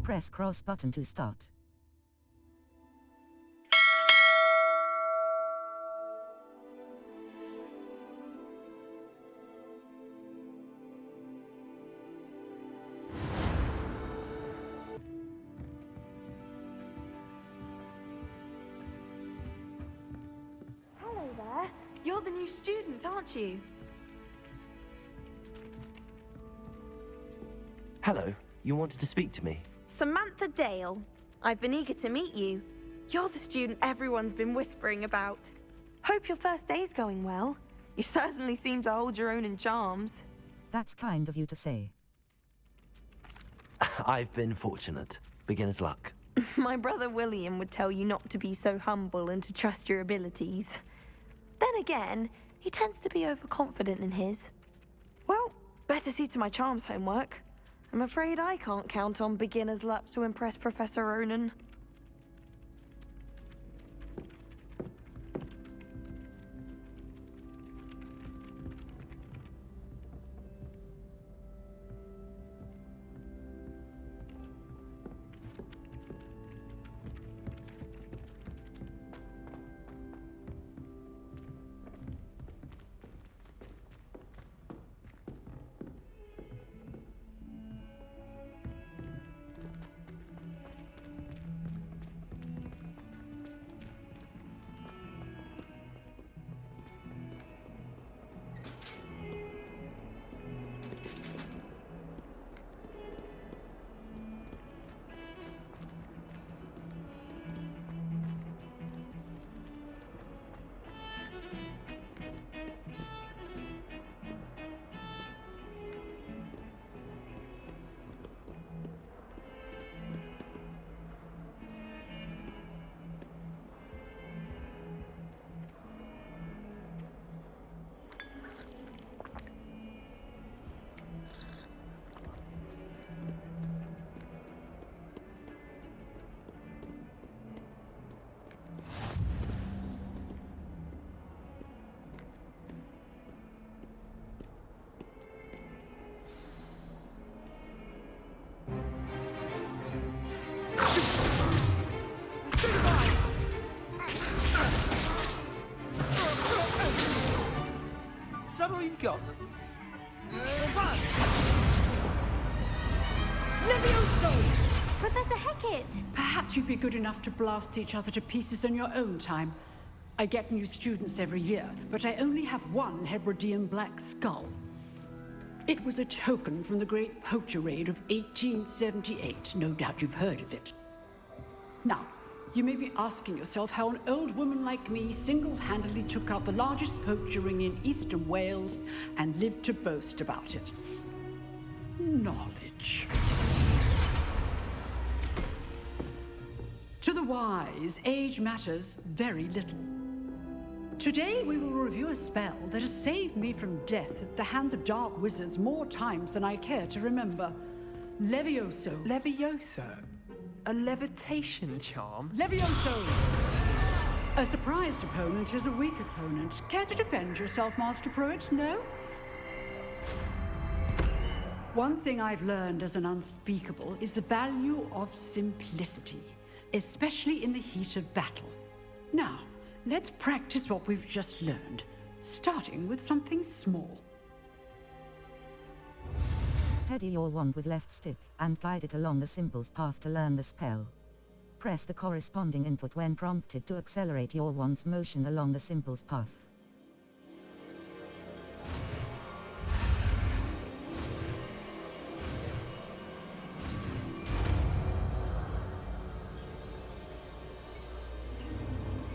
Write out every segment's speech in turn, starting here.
Press cross button to start. Hello there. You're the new student, aren't you? Hello, you wanted to speak to me? Samantha Dale. I've been eager to meet you. You're the student everyone's been whispering about. Hope your first day's going well. You certainly seem to hold your own in charms. That's kind of you to say. I've been fortunate. Beginner's luck. My brother William would tell you not to be so humble and to trust your abilities. Then again, he tends to be overconfident in his. Well, better see to my charms homework. I'm afraid I can't count on beginner's luck to impress Professor Ronan. Is that all you've got? Run! Levioso! Professor Hecat! Perhaps you'd be good enough to blast each other to pieces in your own time. I get new students every year, but I only have one Hebridean black skull. It was a token from the Great Poacher Raid of 1878. No doubt you've heard of it. Now, you may be asking yourself how an old woman like me single-handedly took out the largest poacher ring in eastern Wales and lived to boast about it. Knowledge. To the wise, age matters very little. Today we will review a spell that has saved me from death at the hands of dark wizards more times than I care to remember. Levioso. Levioso? A levitation charm? Levioso! A surprised opponent is a weak opponent. Care to defend yourself, Master Pruitt? No? One thing I've learned as an unspeakable is the value of simplicity, especially in the heat of battle. Now, let's practice what we've just learned, starting with something small. Steady your wand with left stick, and guide it along the symbol's path to learn the spell. Press the corresponding input when prompted to accelerate your wand's motion along the symbol's path.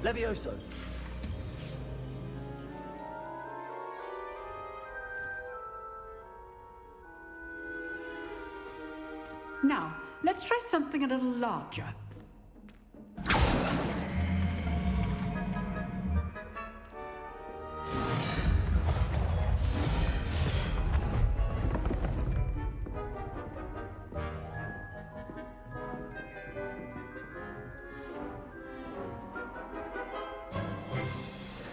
Levioso! Now, let's try something a little larger.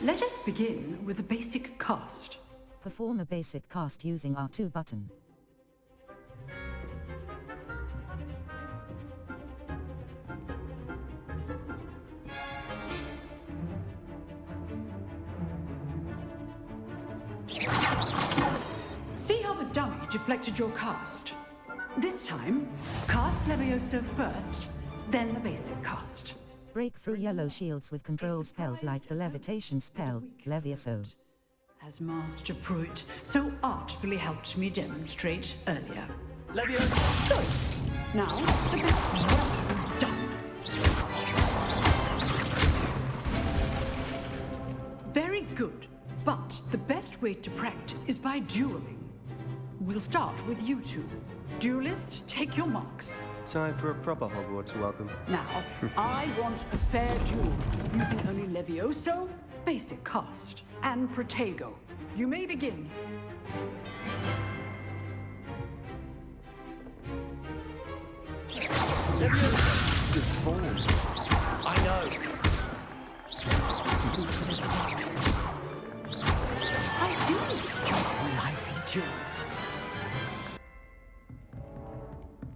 Let us begin with a basic cast. Perform a basic cast using R2 button. dummy deflected your cast. This time, cast Levioso first, then the basic cast. Break through yellow shields with control spells like the levitation spell, Levioso. As Master Pruitt so artfully helped me demonstrate earlier. Levioso! Good. Now, the best work done. Very good. But the best way to practice is by dueling. We'll start with you two. Duelists, take your marks. Time for a proper Hogwarts welcome. Now, I want a fair duel, using only Levioso, basic cast, and Protego. You may begin. Levioso! Good form. I know. I do enjoy a lively duel.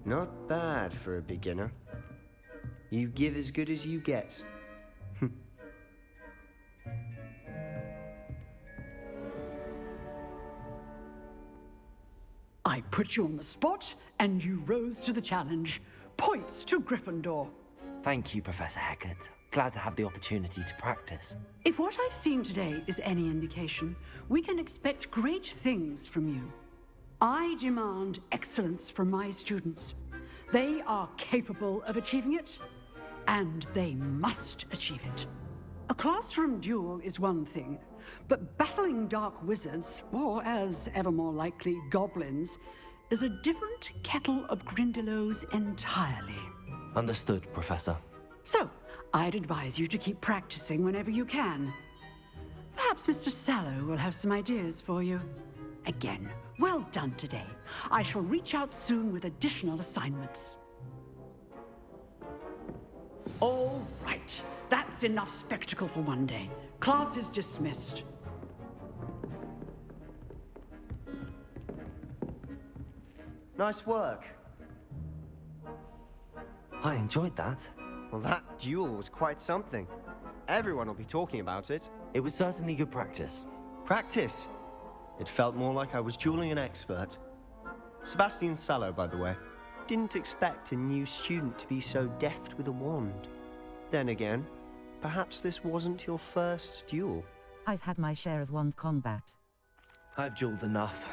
Not bad for a beginner. You give as good as you get. I put you on the spot, and you rose to the challenge. Points to Gryffindor. Thank you, Professor Hecat. Glad to have the opportunity to practice. If what I've seen today is any indication, we can expect great things from you. I demand excellence from my students. They are capable of achieving it, and they must achieve it. A classroom duel is one thing, but battling dark wizards, or as ever more likely, goblins, is a different kettle of Grindylows entirely. Understood, Professor. So, I'd advise you to keep practicing whenever you can. Perhaps Mr. Sallow will have some ideas for you. Again, well done today. I shall reach out soon with additional assignments. All right. That's enough spectacle for one day. Class is dismissed. Nice work. I enjoyed that. Well, that duel was quite something. Everyone will be talking about it. It was certainly good practice. Practice. It felt more like I was dueling an expert. Sebastian Sallow, by the way. Didn't expect a new student to be so deft with a wand. Then again, perhaps this wasn't your first duel. I've had my share of wand combat. I've dueled enough.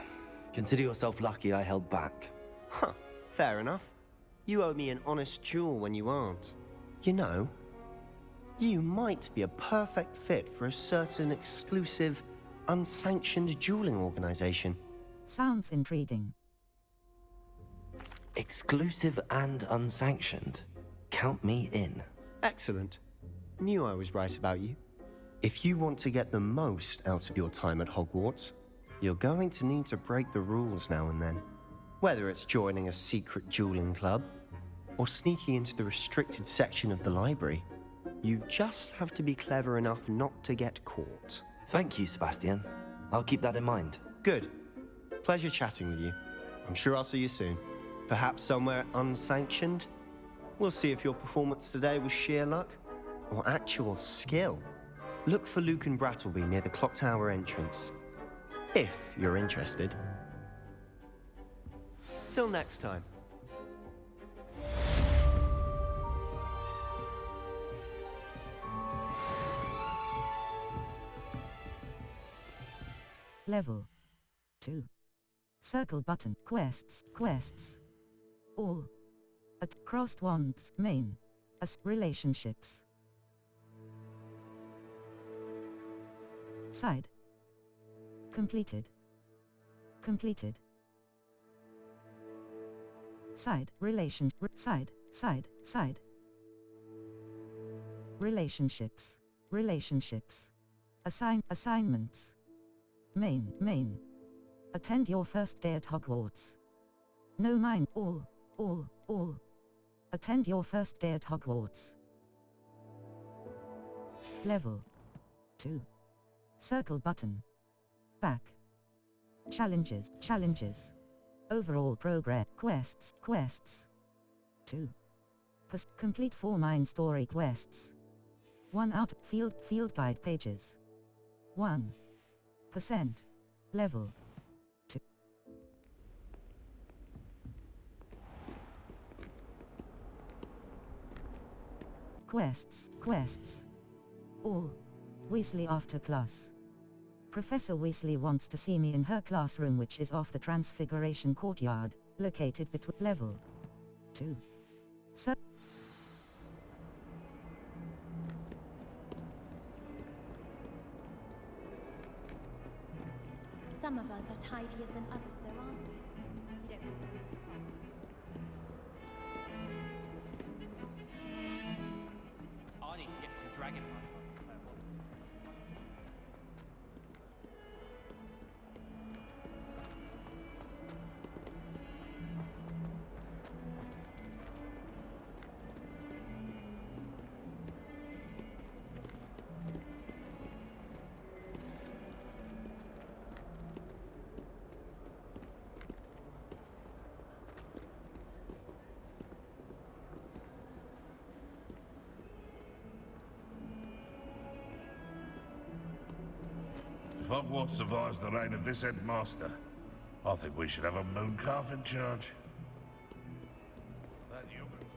Consider yourself lucky I held back. Huh, fair enough. You owe me an honest duel when you aren't. You know, you might be a perfect fit for a certain exclusive, unsanctioned dueling organization. Sounds intriguing. Exclusive and unsanctioned. Count me in. Excellent. Knew I was right about you. If you want to get the most out of your time at Hogwarts, you're going to need to break the rules now and then. Whether it's joining a secret dueling club, or sneaking into the restricted section of the library, you just have to be clever enough not to get caught. Thank you, Sebastian. I'll keep that in mind. Good. Pleasure chatting with you. I'm sure I'll see you soon. Perhaps somewhere unsanctioned? We'll see if your performance today was sheer luck or actual skill. Look for Luke and Brattleby near the clock tower entrance, if you're interested. Till next time. Level 2. Circle button. Quests. All. At crossed wands. Main. As relationships. Side. Completed. Side. Side. Relationships. Assignments. Main. Attend your first day at Hogwarts. No mine. All. Attend your first day at Hogwarts. Level 2. Circle button. Back. Challenges. Overall progress. Quests. 2. Complete 4 mine story quests. 1 out. Field guide pages. 1%. Level 2. Quests. All. Weasley after class. Professor Weasley wants to see me in her classroom, which is off the Transfiguration Courtyard, located between level 2. So Some of us are tidier than others, though, aren't we? You don't I need to get some dragon blood. If Hogwarts survives the reign of this headmaster, I think we should have a mooncalf in charge. That human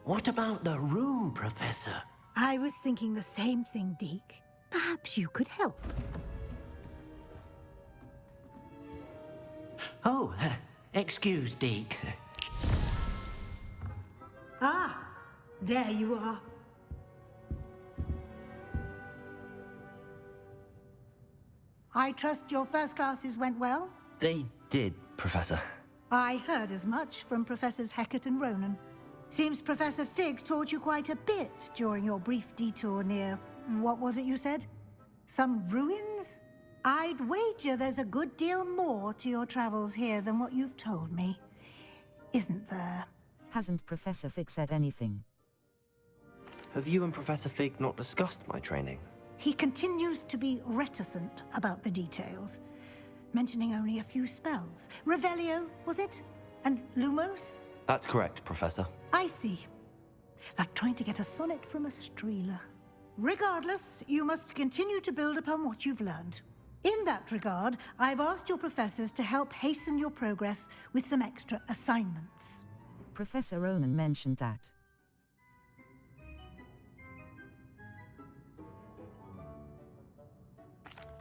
What about the room, Professor? I was thinking the same thing, Deke. Perhaps you could help. Oh, excuse, Deke. Ah, there you are. I trust your first classes went well? They did, Professor. I heard as much from Professors Hecat and Ronan. Seems Professor Fig taught you quite a bit during your brief detour near... what was it you said? Some ruins? I'd wager there's a good deal more to your travels here than what you've told me. Isn't there? Hasn't Professor Fig said anything? Have you and Professor Fig not discussed my training? He continues to be reticent about the details, mentioning only a few spells. Revelio, was it? And Lumos? That's correct, Professor. I see. Like trying to get a sonnet from a streeler. Regardless, you must continue to build upon what you've learned. In that regard, I've asked your professors to help hasten your progress with some extra assignments. Professor Ronan mentioned that.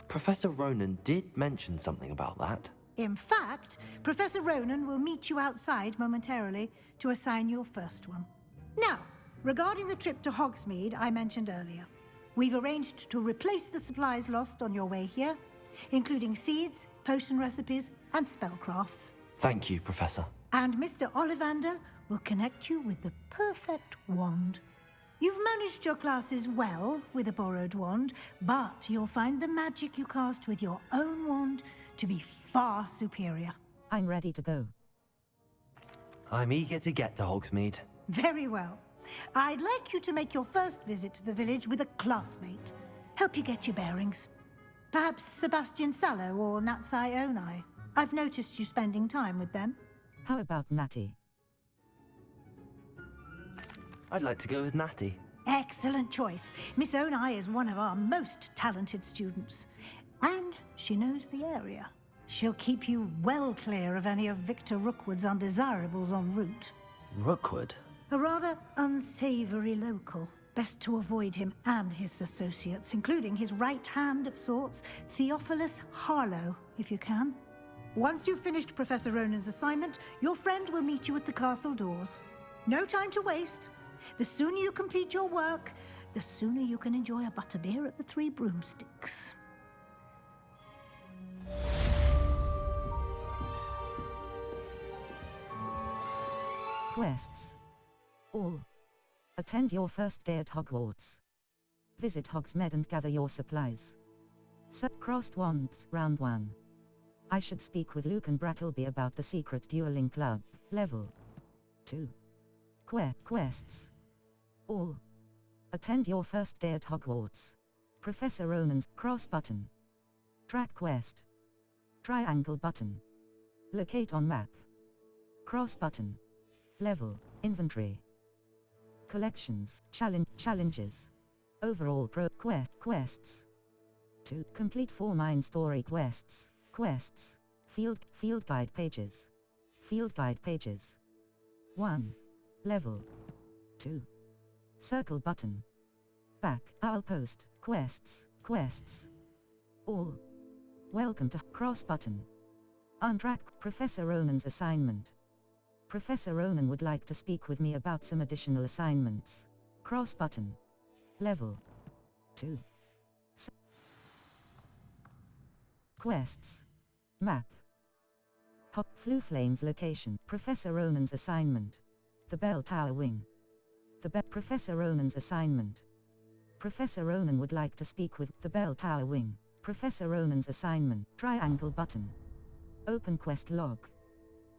Professor Ronan did mention something about that. In fact, Professor Ronan will meet you outside momentarily to assign your first one. Now, regarding the trip to Hogsmeade I mentioned earlier, we've arranged to replace the supplies lost on your way here, including seeds, potion recipes, and spellcrafts. Thank you, Professor. And Mr. Ollivander will connect you with the perfect wand. You've managed your classes well with a borrowed wand, but you'll find the magic you cast with your own wand to be far superior. I'm ready to go. I'm eager to get to Hogsmeade. Very well. I'd like you to make your first visit to the village with a classmate. Help you get your bearings. Perhaps Sebastian Sallow or Natsai Onai. I've noticed you spending time with them. How about Natty? I'd like to go with Natty. Excellent choice. Miss Onai is one of our most talented students. And she knows the area. She'll keep you well clear of any of Victor Rookwood's undesirables en route. Rookwood? A rather unsavory local. Best to avoid him and his associates, including his right hand of sorts, Theophilus Harlow, if you can. Once you've finished Professor Ronan's assignment, your friend will meet you at the castle doors. No time to waste. The sooner you complete your work, the sooner you can enjoy a butterbeer at the Three Broomsticks. Quests. All. Attend your first day at Hogwarts. Visit Hogsmeade and gather your supplies. Crossed Wands, Round 1. I should speak with Luke and Brattleby about the secret dueling club. Level 2. Quests. All. Attend your first day at Hogwarts. Professor Ronan's cross button. Track quest. Triangle button. Locate on map. Cross button. Level, inventory. Collections, challenges. Overall quests. To complete 4 main story quests. Field guide pages. 1. Level 2. Circle button. Back, I'll post quests. All. Welcome to cross button. Untrack Professor Ronan's assignment. Professor Ronan would like to speak with me about some additional assignments. Cross button. Level 2. Quests. Map. Flue Flame's location. Professor Ronan's assignment. The Bell Tower Wing. Professor Ronan's assignment. Professor Ronan would like to speak with the Bell Tower Wing. Professor Ronan's assignment. Triangle button. Open quest log.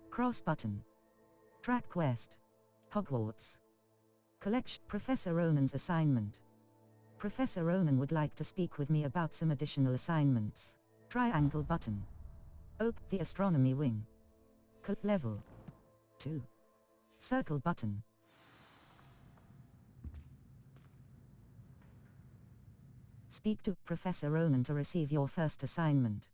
Cross button. Track quest. Hogwarts. Collection. Professor Ronan's assignment. Professor Ronan would like to speak with me about some additional assignments. Triangle button. The Astronomy Wing. Level 2. Circle button. Speak to Professor Ronan to receive your first assignment.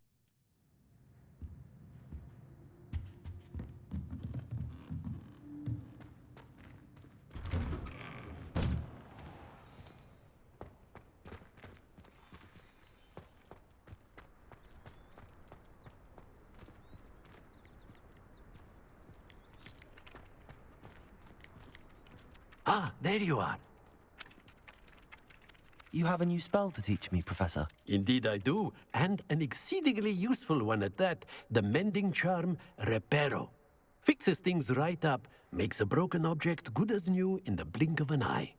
Ah, there you are. You have a new spell to teach me, Professor. Indeed I do, and an exceedingly useful one at that. The mending charm, Reparo. Fixes things right up, makes a broken object good as new in the blink of an eye.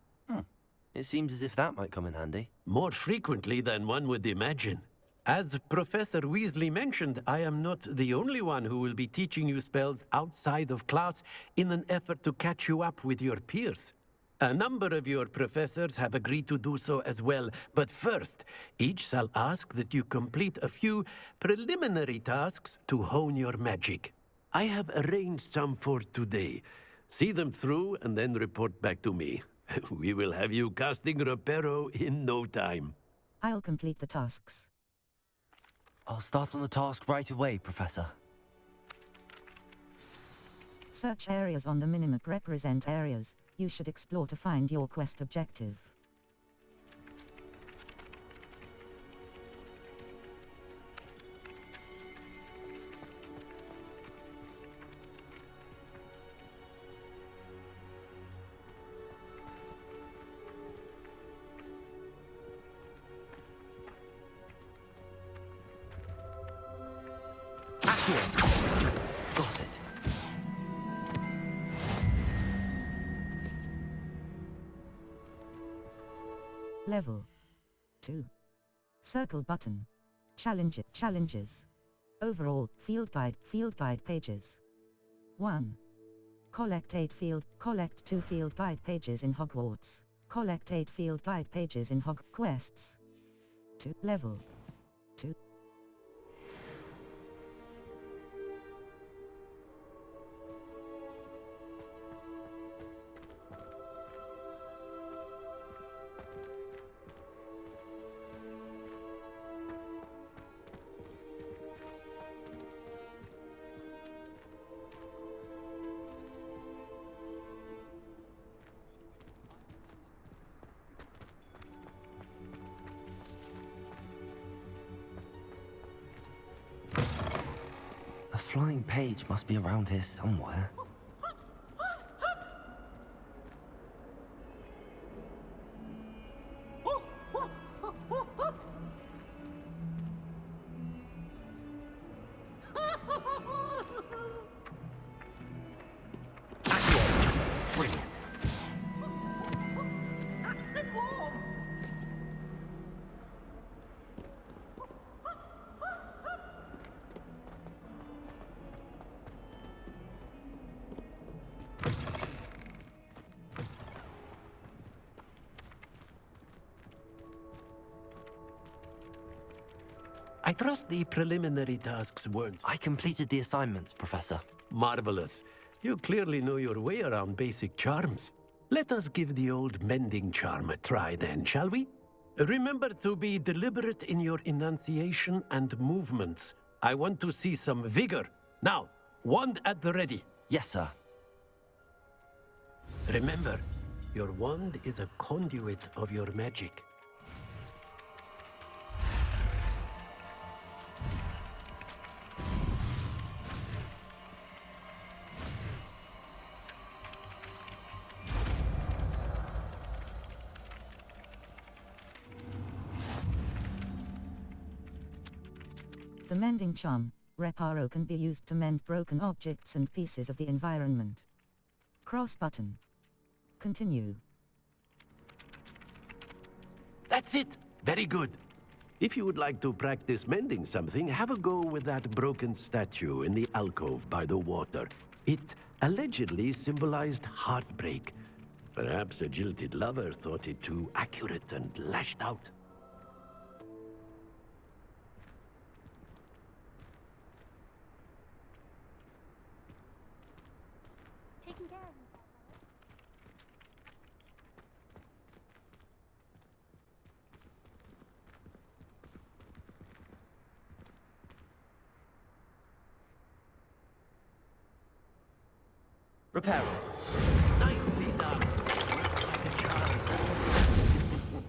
It seems as if that might come in handy. More frequently than one would imagine. As Professor Weasley mentioned, I am not the only one who will be teaching you spells outside of class in an effort to catch you up with your peers. A number of your professors have agreed to do so as well, but first, each shall ask that you complete a few preliminary tasks to hone your magic. I have arranged some for today. See them through and then report back to me. We will have you casting Reparo in no time. I'll complete the tasks. I'll start on the task right away, Professor. Search areas on the minimap represent areas you should explore to find your quest objective. Got it. Level 2. Circle button. Challenges. Overall, field guide pages. 1. Collect 2 field guide pages in Hogwarts. Collect 8 field guide pages in quests. 2. Level 2. A flying page must be around here somewhere. I trust the preliminary tasks weren't... I completed the assignments, Professor. Marvelous. You clearly know your way around basic charms. Let us give the old mending charm a try then, shall we? Remember to be deliberate in your enunciation and movements. I want to see some vigor. Now, wand at the ready. Yes, sir. Remember, your wand is a conduit of your magic. The mending charm, Reparo, can be used to mend broken objects and pieces of the environment. Cross button. Continue. That's it! Very good. If you would like to practice mending something, have a go with that broken statue in the alcove by the water. It allegedly symbolized heartbreak. Perhaps a jilted lover thought it too accurate and lashed out. Taking care of yourself. Reparo. Nicely done. Works like a charm, doesn't it?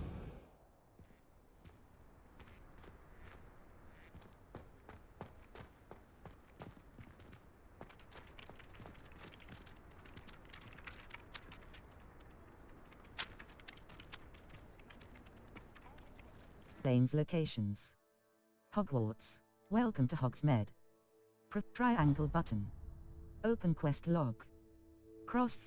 Lane's locations. Hogwarts. Welcome to Hogsmeade. Triangle button. Open quest log. Cross.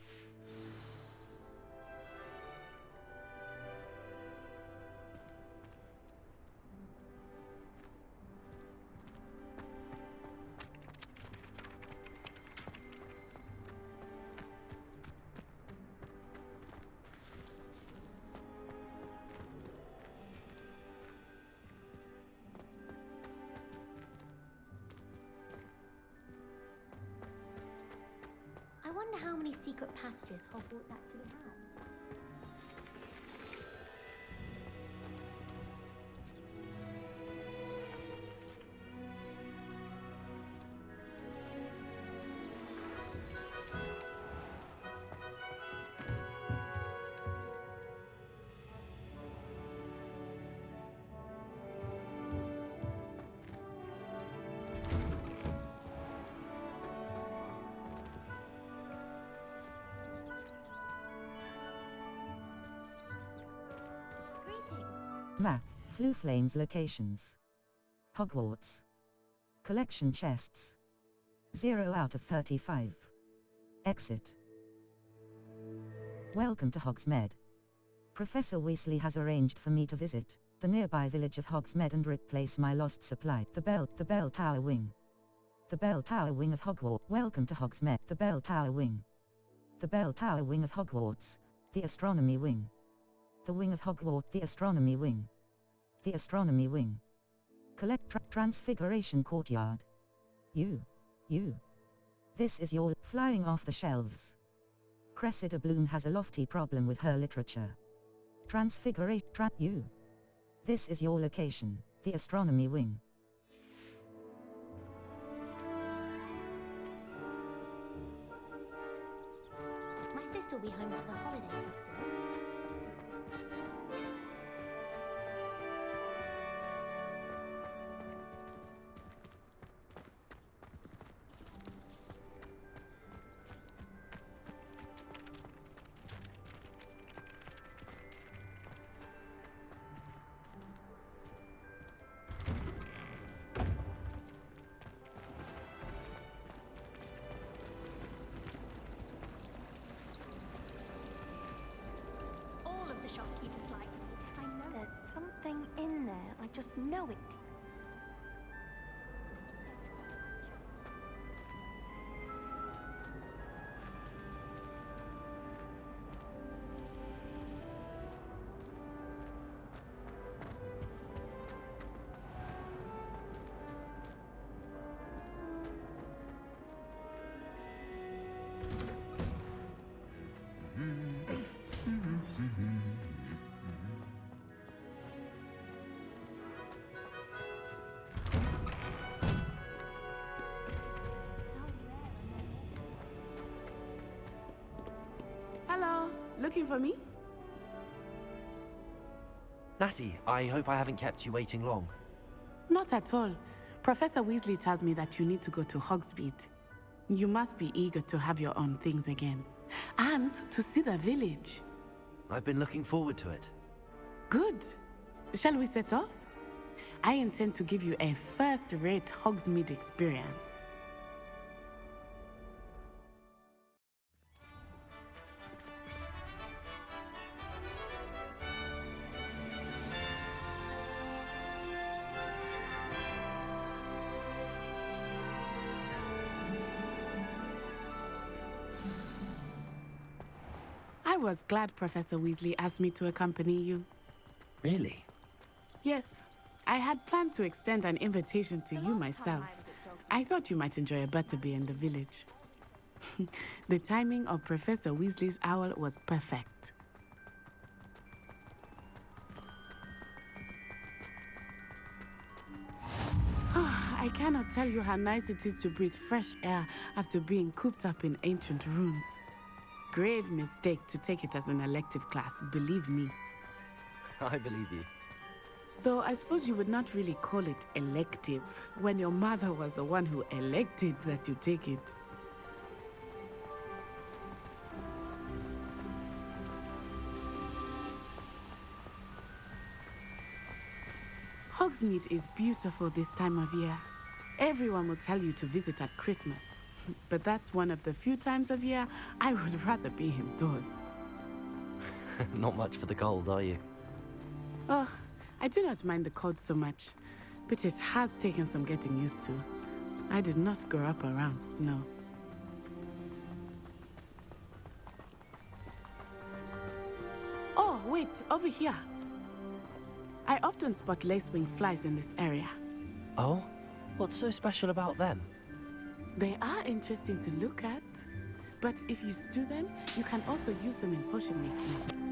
I wonder how many secret passages Hogwarts actually has. Map. Flooflane's locations. Hogwarts. Collection chests. 0 out of 35. Exit. Welcome to Hogsmeade. Professor Weasley has arranged for me to visit the nearby village of Hogsmeade and replace my lost supply. The Bell Tower Wing. The Bell Tower Wing of Hogwarts. Welcome to Hogsmeade. The Bell Tower Wing. The Bell Tower Wing of Hogwarts. The Astronomy Wing. The Wing of Hogwarts. The Astronomy Wing. The Astronomy Wing. Collect Transfiguration Courtyard. You. This is your flying off the shelves. Cressida Bloom has a lofty problem with her literature. Transfiguration. You. This is your location. The Astronomy Wing. My sister will be home for the holidays. Shopkeepers like me. I know. There's something in there. I just know it. looking for me? Natty, I hope I haven't kept you waiting long. Not at all. Professor Weasley tells me that you need to go to Hogsmeade. You must be eager to have your own things again. And to see the village. I've been looking forward to it. Good. Shall we set off? I intend to give you a first-rate Hogsmeade experience. I was glad Professor Weasley asked me to accompany you. Really? Yes, I had planned to extend an invitation to you myself. I thought you might enjoy a butterbeer in the village. The timing of Professor Weasley's owl was perfect. I cannot tell you how nice it is to breathe fresh air after being cooped up in ancient rooms. Grave mistake to take it as an elective class, believe me. I believe you. Though I suppose you would not really call it elective when your mother was the one who elected that you take it. Hogsmeade is beautiful this time of year. Everyone will tell you to visit at Christmas. But that's one of the few times of year I would rather be indoors. Not much for the cold, are you? Oh, I do not mind the cold so much, but it has taken some getting used to. I did not grow up around snow. Oh, wait, over here. I often spot lacewing flies in this area. Oh? What's so special about them? They are interesting to look at, but if you stew them, you can also use them in potion making.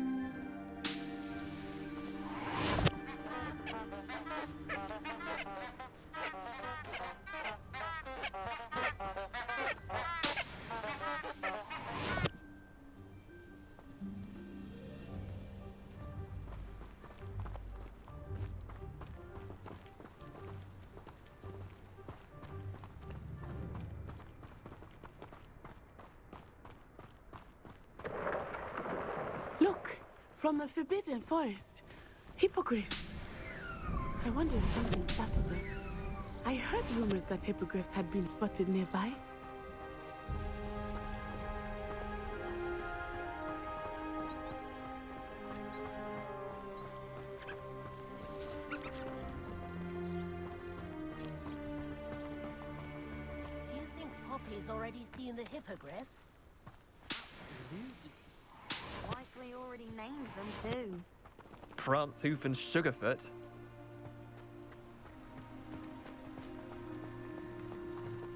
Look, from the Forbidden Forest. Hippogriffs. I wonder if something startled them. I heard rumors that hippogriffs had been spotted nearby. Do you think Poppy's already seen the hippogriffs? Likely already named them too. Prance, Hoof, and Sugarfoot.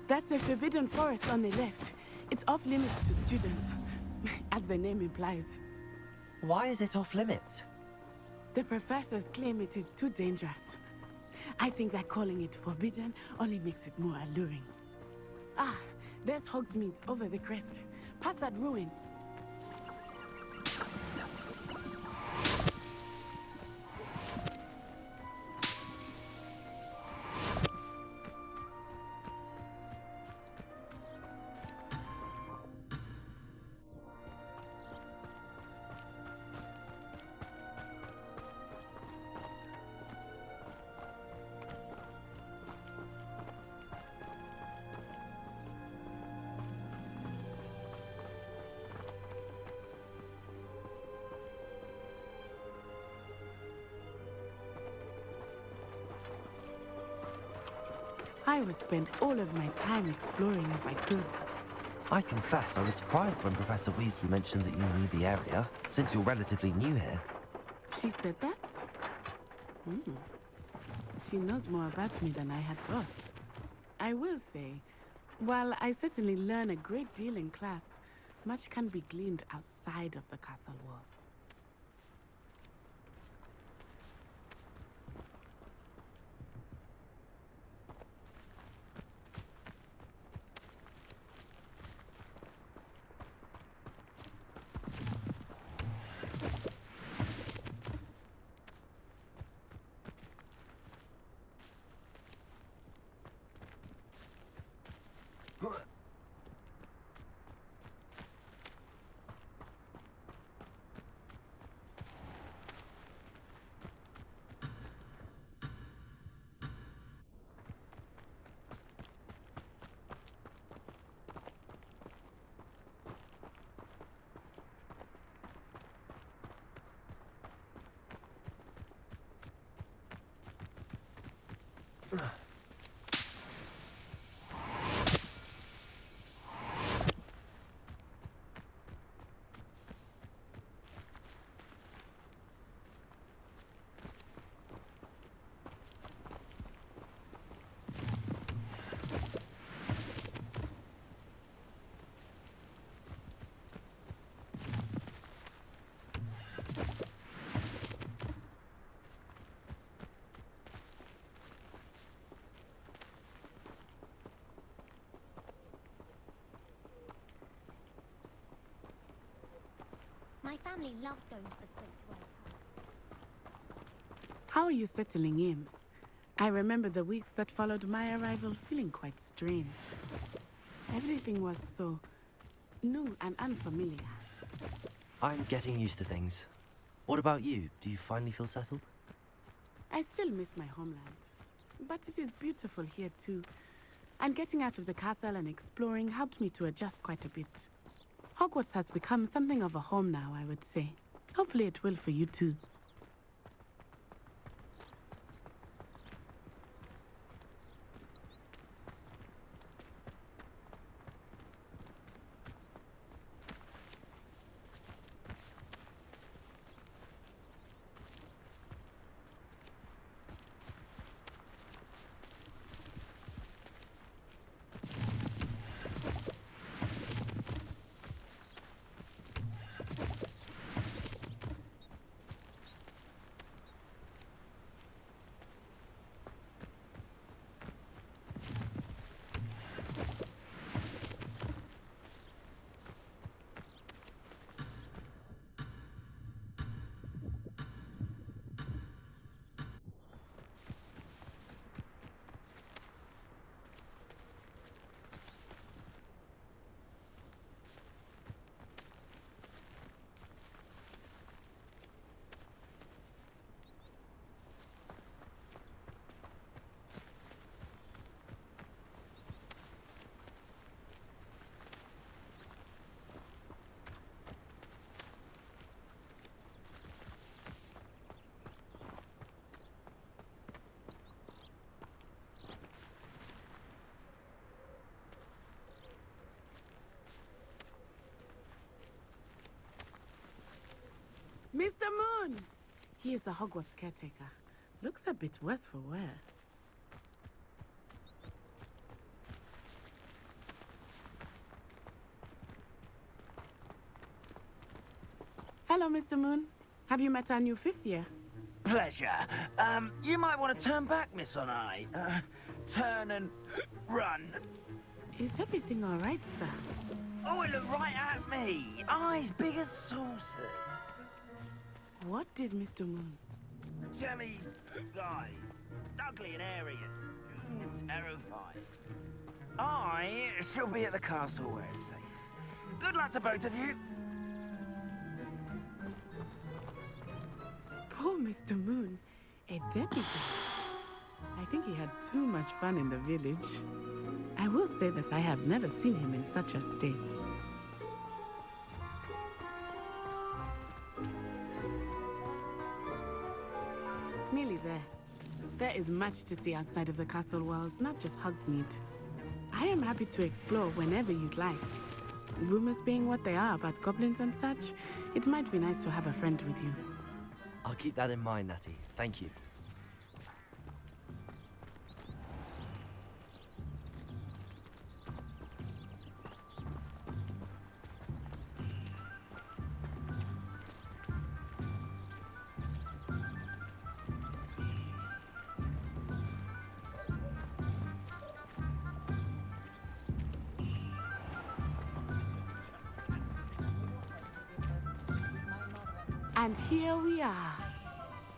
That's the Forbidden Forest on the left. It's off limits to students, as the name implies. Why is it off limits? The professors claim it is too dangerous. I think that calling it forbidden only makes it more alluring. Ah, there's Hogsmeade over the crest. Past that ruin. I would spend all of my time exploring if I could. I confess I was surprised when Professor Weasley mentioned that you knew the area, since you're relatively new here. She said that? She knows more about me than I had thought. I will say, while I certainly learn a great deal in class, much can be gleaned outside of the castle walls. My family loves going to the Great World. How are you settling in? I remember the weeks that followed my arrival feeling quite strange. Everything was so new and unfamiliar. I'm getting used to things. What about you? Do you finally feel settled? I still miss my homeland, but it is beautiful here too. And getting out of the castle and exploring helped me to adjust quite a bit. Hogwarts has become something of a home now, I would say. Hopefully it will for you too. Mr. Moon! He is the Hogwarts caretaker. Looks a bit worse for wear. Hello, Mr. Moon. Have you met our new fifth year? Pleasure. You might want to turn back, Miss Onai. Turn and run. Is everything all right, sir? Oh, it looked right at me. Eyes big as saucers. What did Mr. Moon? Jelly guys. Ugly and airy and terrifying. I shall be at the castle where it's safe. Good luck to both of you. Poor Mr. Moon. A demigod. I think he had too much fun in the village. I will say that I have never seen him in such a state. Nearly there. There is much to see outside of the castle walls, not just Hogsmeade. I am happy to explore whenever you'd like. Rumors being what they are about goblins and such, it might be nice to have a friend with you. I'll keep that in mind, Natty. Thank you. And here we are.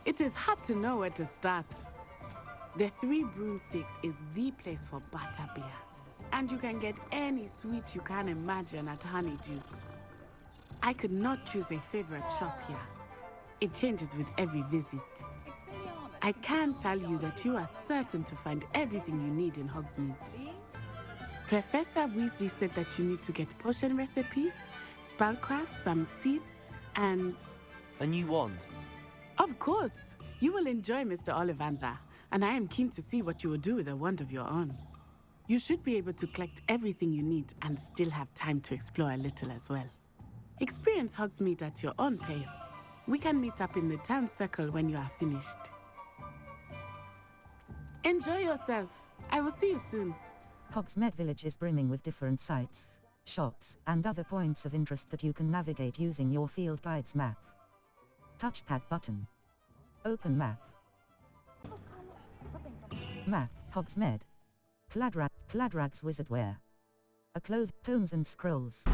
It is hard to know where to start. The Three Broomsticks is the place for butterbeer. And you can get any sweet you can imagine at Honeyduke's. I could not choose a favorite shop here. It changes with every visit. I can tell you that you are certain to find everything you need in Hogsmeade. Professor Weasley said that you need to get potion recipes, spellcrafts, some seeds, and... A new wand? Of course! You will enjoy Mr. Ollivander, and I am keen to see what you will do with a wand of your own. You should be able to collect everything you need and still have time to explore a little as well. Experience Hogsmeade at your own pace. We can meet up in the town circle when you are finished. Enjoy yourself. I will see you soon. Hogsmeade Village is brimming with different sites, shops, and other points of interest that you can navigate using your field guide's map. Touchpad button. Open map. Map, Hogsmeade. Fladrag's Wizardwear. A cloth, tomes and scrolls.